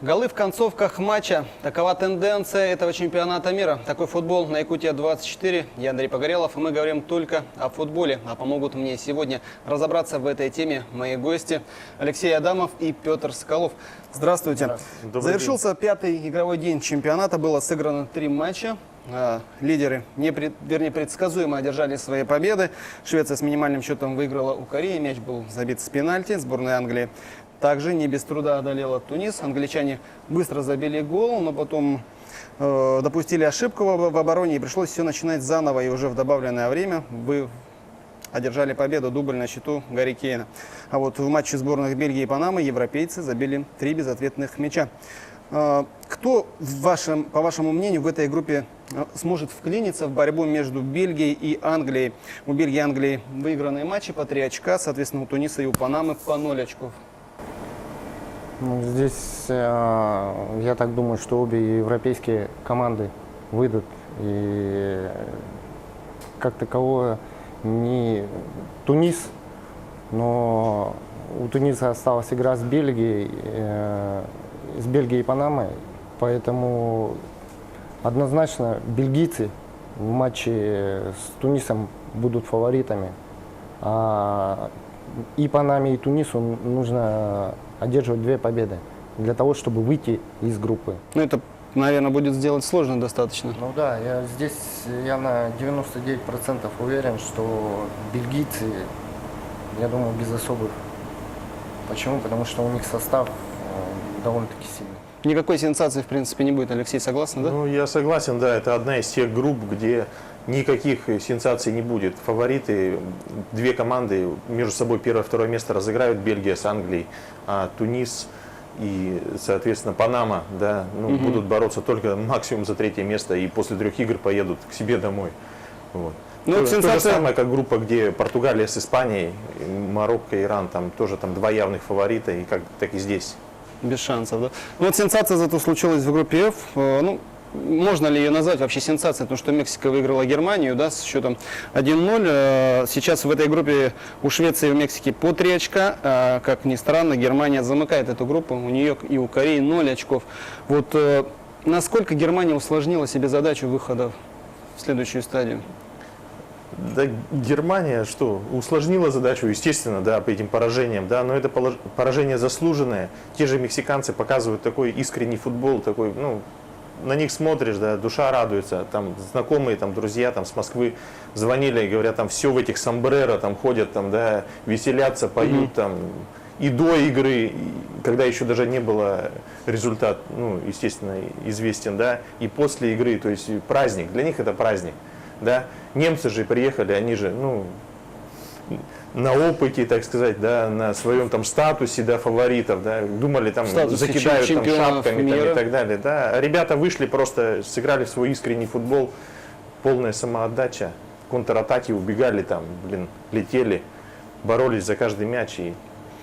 Голы в концовках матча. Такова тенденция этого чемпионата мира. Такой футбол на Якутия-24. Я Андрей Погорелов, и мы говорим только о футболе. А помогут мне сегодня разобраться в этой теме мои гости Алексей Адамов и Петр Соколов. Здравствуйте. Завершился пятый игровой день чемпионата. Было сыграно 3 матча. Лидеры предсказуемо одержали свои победы. Швеция с минимальным счетом выиграла у Кореи. Мяч был забит с пенальти. Сборная Англии также не без труда одолела Тунис. Англичане быстро забили гол, но потом допустили ошибку в обороне, и пришлось все начинать заново. И уже в добавленное время одержали победу, дубль на счету Гарри Кейна. А вот в матче сборных Бельгии и Панамы европейцы забили 3 безответных мяча. Кто, по вашему мнению, в этой группе сможет вклиниться в борьбу между Бельгией и Англией? У Бельгии и Англии выигранные матчи по 3 очка, соответственно, у Туниса и у Панамы по 0 очков. Ну, здесь я так думаю, что обе европейские команды выйдут. И как таковое не Тунис, но у Туниса осталась игра с Бельгией и Панамой. Поэтому однозначно бельгийцы в матче с Тунисом будут фаворитами. И Панаме, и Тунису нужно одерживать 2 победы для того, чтобы выйти из группы. Ну, это, наверное, будет сделать сложно достаточно. Ну да, я на 99% уверен, что бельгийцы, я думаю, без особых. Почему? Потому что у них состав довольно-таки сильный. Никакой сенсации, в принципе, не будет. Алексей, согласен, да? Ну, я согласен, да. Это одна из тех групп, где никаких сенсаций не будет. Фавориты, 2 команды между собой 1 и 2 место разыграют, Бельгия с Англией, а Тунис и, соответственно, Панама, да, будут бороться только максимум за 3 место, и после 3 игр поедут к себе домой. Вот. Ну, То же самое, как группа, где Португалия с Испанией, Марокко, Иран, там тоже 2 явных фаворита, и так и здесь. Без шансов, да? Ну, вот сенсация зато случилась в группе F. Ну, можно ли ее назвать вообще сенсацией? Потому что Мексика выиграла Германию, да, с счетом 1-0. Сейчас в этой группе у Швеции и у Мексики по 3 очка. Как ни странно, Германия замыкает эту группу. У нее и у Кореи 0 очков. Вот насколько Германия усложнила себе задачу выхода в следующую стадию? Да, Германия что, усложнила задачу, естественно, да, по этим поражениям, да, но это поражение заслуженное. Те же мексиканцы показывают такой искренний футбол, такой, ну, на них смотришь, да, душа радуется. Там знакомые, там друзья, там с Москвы звонили и говорят, там все в этих сомбреро, там ходят, там, да, веселятся, поют, там, и до игры, когда еще даже не было результат, ну, естественно, известен, да, и после игры, то есть праздник, для них это праздник. Да? Немцы же приехали, они же, ну, на опыте, так сказать, да, на своем там статусе, да, фаворитов, да, думали, там, закидают там шапками там, и так далее. Да. Ребята вышли, просто сыграли свой искренний футбол, полная самоотдача, контратаки, убегали там, летели, боролись за каждый мяч и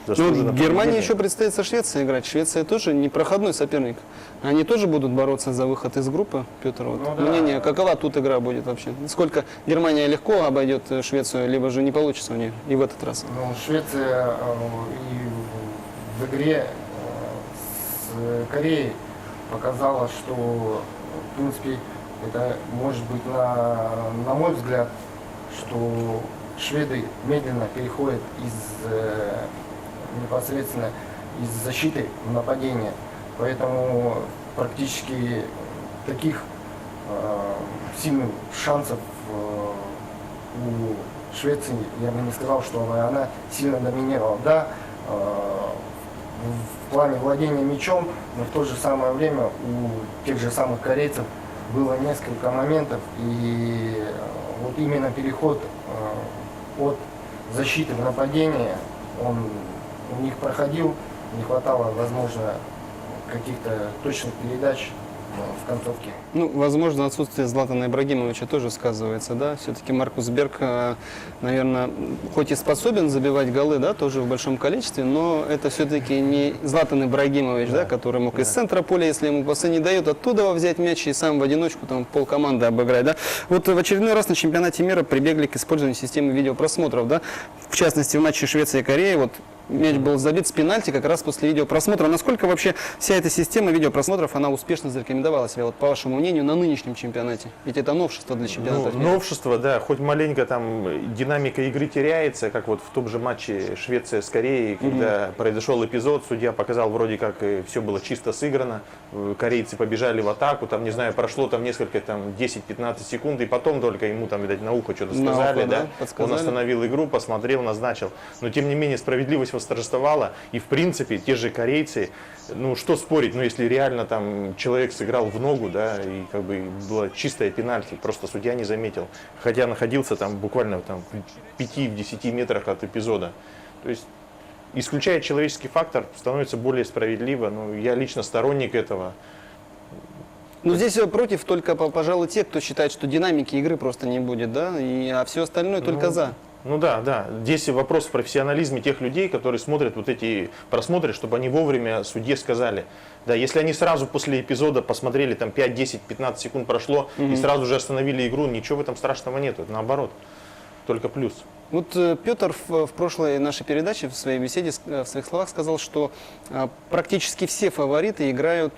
заслуженно победили. Германии еще предстоит со Швецией играть. Швеция тоже непроходной соперник. Они тоже будут бороться за выход из группы, Петр. Вот. Ну, мнение, какова тут игра будет вообще? Сколько Германия легко обойдет Швецию, либо же не получится у нее и в этот раз? Ну, Швеция и в игре с Кореей показала, что, в принципе, это может быть, на мой взгляд, что шведы медленно переходят непосредственно из защиты в нападение. Поэтому практически таких сильных шансов у Швеции, я бы не сказал, что она сильно доминировала. Да, в плане владения мячом, но в то же самое время у тех же самых корейцев было несколько моментов, и вот именно переход от защиты в нападение, он у них проходил, не хватало, возможно, каких-то точных передач в концовке. Ну, возможно, отсутствие Златана Ибрагимовича тоже сказывается, да? Все-таки Маркус Берг, наверное, хоть и способен забивать голы, да, тоже в большом количестве, но это все-таки не Златан Ибрагимович, да, который мог из центра поля, если ему пасы не дают, оттуда взять мяч и сам в одиночку там полкоманды обыграть, да? Вот в очередной раз на чемпионате мира прибегли к использованию системы видеопросмотров, да? В частности, в матче Швеции и Кореи, вот мяч был забит с пенальти как раз после видеопросмотра. Насколько вообще вся эта система видеопросмотров, она успешно зарекомендовала себя, вот по вашему мнению, на нынешнем чемпионате? Ведь это новшество для чемпионата мира. Новшество, да, хоть маленько там динамика игры теряется, как вот в том же матче Швеция с Кореей, когда произошел эпизод, судья показал вроде как все было чисто сыграно, корейцы побежали в атаку, там, не знаю, прошло там несколько, там, 10-15 секунд, и потом только ему там, видать, на ухо что-то сказали, да, подсказали. Он остановил игру, посмотрел, назначил, но тем не менее справедливость восторжествовала, и в принципе те же корейцы, ну что спорить, ну если реально там человек сыграл в ногу, да, и как бы было чистое пенальти, просто судья не заметил, хотя находился там буквально там в 5-10 метрах от эпизода, то есть исключая человеческий фактор, становится более справедливо, ну я лично сторонник этого. Ну, здесь против только, пожалуй, те, кто считает, что динамики игры просто не будет, да, а все остальное только за. Ну да. Здесь вопрос в профессионализме тех людей, которые смотрят вот эти просмотры, чтобы они вовремя судье сказали. Да, если они сразу после эпизода посмотрели, там 5, 10, 15 секунд прошло, и сразу же остановили игру, ничего в этом страшного нет, наоборот, только плюс. Вот Петр в прошлой нашей передаче, в своей беседе, в своих словах сказал, что практически все фавориты играют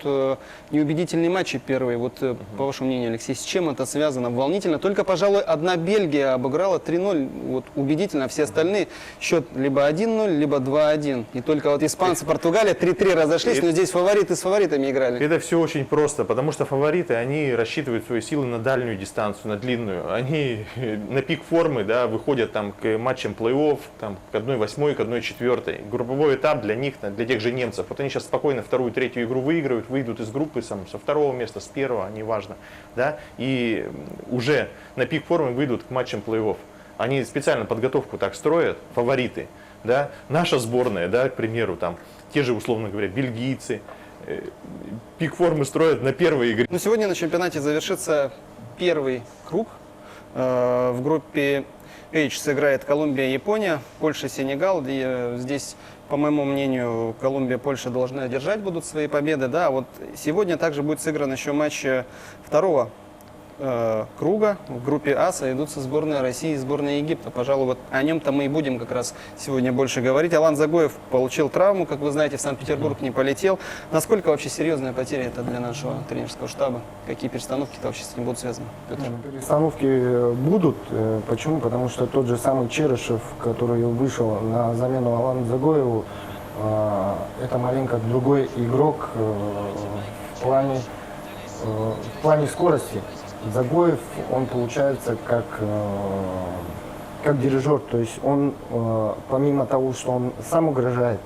неубедительные матчи первые. Вот по вашему мнению, Алексей, с чем это связано? Волнительно. Только, пожалуй, одна Бельгия обыграла 3-0 вот, убедительно, а все остальные счет либо 1-0, либо 2-1. И только вот испанцы, Португалия 3-3 разошлись, но здесь фавориты с фаворитами играли. Это все очень просто, потому что фавориты, они рассчитывают свои силы на дальнюю дистанцию, на длинную. Они на пик формы, да, выходят там к матчам плей-офф, там, к 1/8, к 1/4. Групповой этап для них, для тех же немцев. Вот они сейчас спокойно вторую, третью игру выиграют, выйдут из группы со второго места, с первого, неважно. Да, и уже на пик формы выйдут к матчам плей-офф. Они специально подготовку так строят, фавориты. Да. Наша сборная, да, к примеру, там, те же, условно говоря, бельгийцы, пик формы строят на первой игре. Но сегодня на чемпионате завершится первый круг. В группе H сыграет Колумбия и Япония, Польша, Сенегал. И здесь, по моему мнению, Колумбия и Польша должны одержать будут свои победы. Да, вот сегодня также будет сыгран еще матч второго круга. В группе А сойдутся сборная России и сборная Египта. Пожалуй, вот о нем-то мы и будем как раз сегодня больше говорить. Алан Загоев получил травму, как вы знаете, в Санкт-Петербург не полетел. Насколько вообще серьезная потеря это для нашего тренерского штаба? Какие перестановки-то вообще с ним будут связаны? Петр? Перестановки будут. Почему? Потому что тот же самый Черышев, который вышел на замену Алану Загоеву, это маленько другой игрок в плане скорости. Загоев, он получается как дирижер, то есть он, помимо того, что он сам угрожает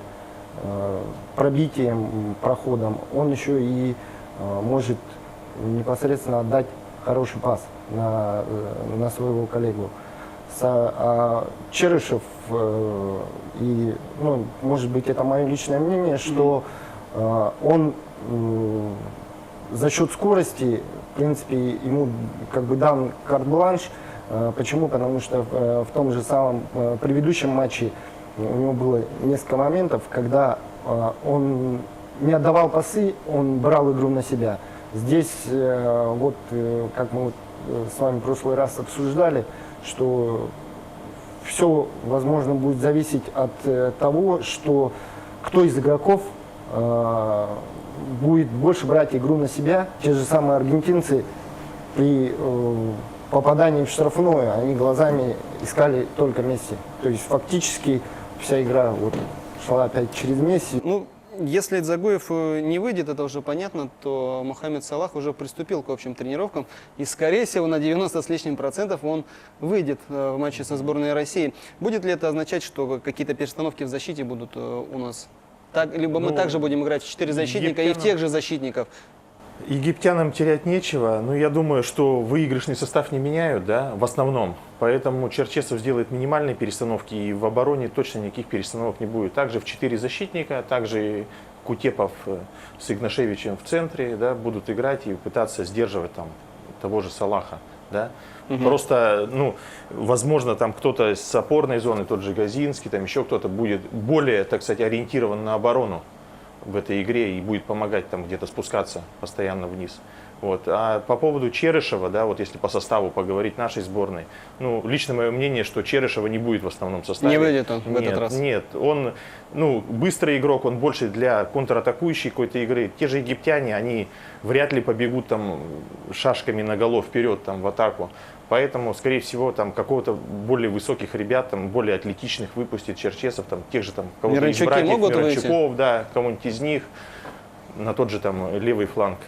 пробитием, проходом, он еще и может непосредственно отдать хороший пас на своего коллегу. Черышев, и, ну, может быть, это мое личное мнение, что он за счет скорости, в принципе, ему как бы дан карт-бланш. Почему? Потому что в том же самом предыдущем матче у него было несколько моментов, когда он не отдавал пасы, он брал игру на себя. Здесь, вот, как мы с вами в прошлый раз обсуждали, что все, возможно, будет зависеть от того, что кто из игроков будет больше брать игру на себя. Те же самые аргентинцы при попадании в штрафную, они глазами искали только Месси. То есть фактически вся игра вот шла опять через Месси. Ну, если Загоев не выйдет, это уже понятно, то Мохаммед Салах уже приступил к общим тренировкам. И, скорее всего, на 90 с лишним процентов он выйдет в матче со сборной России. Будет ли это означать, что какие-то перестановки в защите будут у нас? Либо мы также будем играть в 4 защитника и в тех же защитников? Египтянам терять нечего, но я думаю, что выигрышный состав не меняют, да, в основном. Поэтому Черчесов сделает минимальные перестановки, и в обороне точно никаких перестановок не будет. Также в 4 защитника, также Кутепов с Игнашевичем в центре, да, будут играть и пытаться сдерживать там того же Салаха. Да? Просто, ну, возможно, там кто-то с опорной зоны, тот же Газинский, там еще кто-то будет более, так сказать, ориентирован на оборону в этой игре и будет помогать там где-то спускаться постоянно вниз. Вот. А по поводу Черышева, да, вот если по составу поговорить нашей сборной, ну, лично мое мнение, что Черышева не будет в основном составе. Не выйдет он в этот раз? Нет, он, ну, быстрый игрок, он больше для контратакующей какой-то игры. Те же египтяне, они вряд ли побегут там шашками наголо вперед там в атаку. Поэтому, скорее всего, там какого-то более высоких ребят, там, более атлетичных выпустит Черчесов, там, тех же там кого-то из Миранчуки братьев, могут Миранчуков, да, кого-нибудь из них на тот же там левый фланг.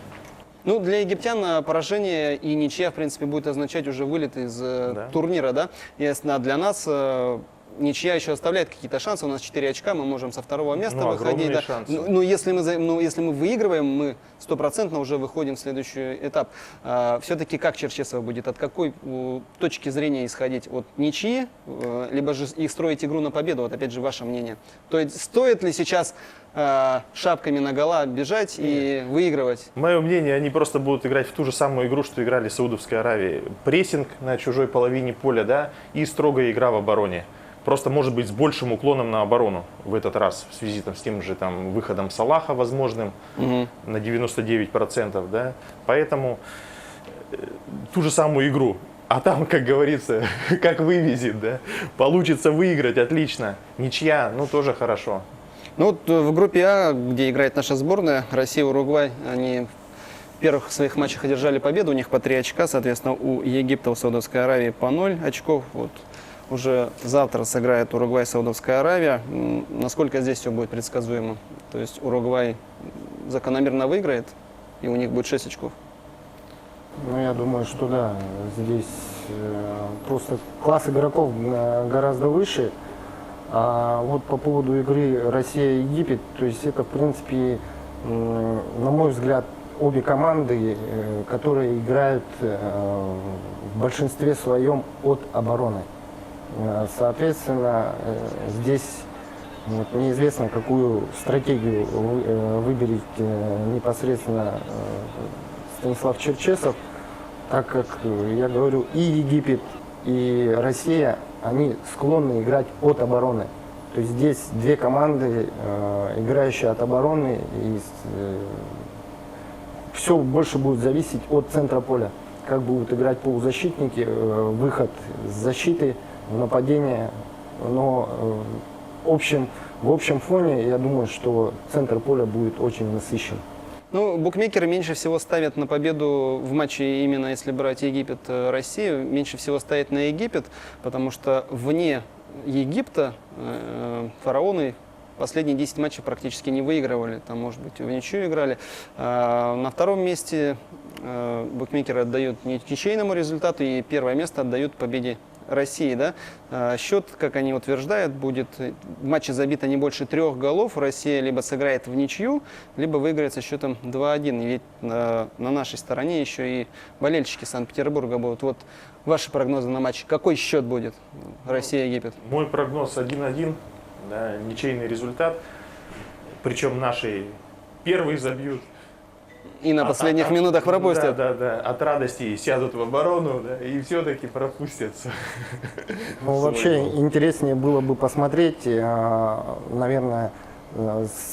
Ну, для египтян поражение и ничья, в принципе, будет означать уже вылет из турнира, да? Если для нас ничья еще оставляет какие-то шансы. У нас 4 очка, мы можем со второго места выходить. Да. Шансы. Ну, если мы выигрываем, мы 100% уже выходим в следующий этап. Все-таки как Черчесов будет? От какой точки зрения исходить? От ничьи, либо же и строить игру на победу? Вот опять же ваше мнение. То есть стоит ли сейчас шапками наголо бежать и выигрывать? Мое мнение, они просто будут играть в ту же самую игру, что играли в Саудовской Аравии. Прессинг на чужой половине поля, да, и строгая игра в обороне. Просто, может быть, с большим уклоном на оборону в этот раз, в связи там, с тем же там, выходом Салаха возможным на 99%. Да? Поэтому ту же самую игру. А там, как говорится, как вывезет, да? Получится выиграть, отлично. Ничья, ну тоже хорошо. Ну вот в группе А, где играет наша сборная, Россия, Уругвай, они в первых своих матчах одержали победу, у них по 3 очка, соответственно, у Египта, у Саудовской Аравии по 0 очков. Вот. Уже завтра сыграет Уругвай, Саудовская Аравия. Насколько здесь все будет предсказуемо? То есть Уругвай закономерно выиграет, и у них будет 6 очков? Ну, я думаю, что да, здесь просто класс игроков гораздо выше. А вот по поводу игры Россия-Египет, то есть это, в принципе, на мой взгляд, обе команды, которые играют в большинстве своем от обороны. Соответственно, здесь вот, неизвестно, какую стратегию выберет непосредственно Станислав Черчесов, так как, я говорю, и Египет, и Россия, они склонны играть от обороны. То есть здесь две команды, играющие от обороны, и все больше будет зависеть от центра поля. Как будут играть полузащитники, выход с защиты, в нападение. Но в общем фоне, я думаю, что центр поля будет очень насыщен. Ну, букмекеры меньше всего ставят на победу в матче, именно если брать Египет-Россию, меньше всего ставят на Египет, потому что вне Египта фараоны последние 10 матчей практически не выигрывали, там, может быть, в ничью играли. На втором месте букмекеры отдают ничейному результату, и первое место отдают победе России, да? Счет, как они утверждают, будет в матче забито не больше 3 голов. Россия либо сыграет в ничью, либо выиграет со счетом 2-1. Ведь на нашей стороне еще и болельщики Санкт-Петербурга будут. Вот ваши прогнозы на матч. Какой счет будет Россия-Египет? Мой прогноз 1-1, да, ничейный результат. Причем наши первые забьют. И на последних минутах пропустят. Да. От радости сядут в оборону, да, и все-таки пропустятся. Ну, вообще интереснее было бы посмотреть, наверное,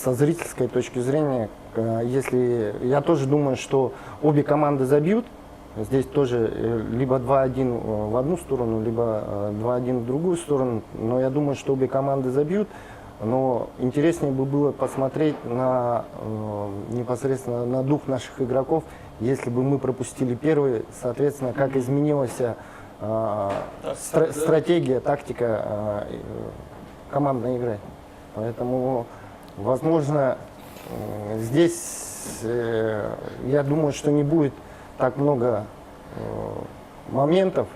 со зрительской точки зрения, если я тоже думаю, что обе команды забьют. Здесь тоже либо 2-1 в одну сторону, либо 2-1 в другую сторону. Но я думаю, что обе команды забьют. Но интереснее бы было посмотреть непосредственно на дух наших игроков, если бы мы пропустили первые, соответственно, как изменилась стратегия, тактика командной игры. Поэтому, возможно, здесь, я думаю, что не будет так много моментов,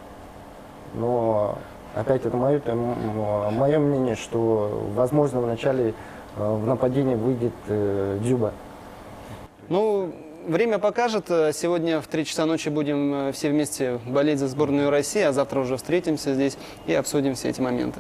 но опять это мое мнение, что, возможно, вначале в нападении выйдет Дзюба. Ну, время покажет. Сегодня в 3 часа ночи будем все вместе болеть за сборную России, а завтра уже встретимся здесь и обсудим все эти моменты.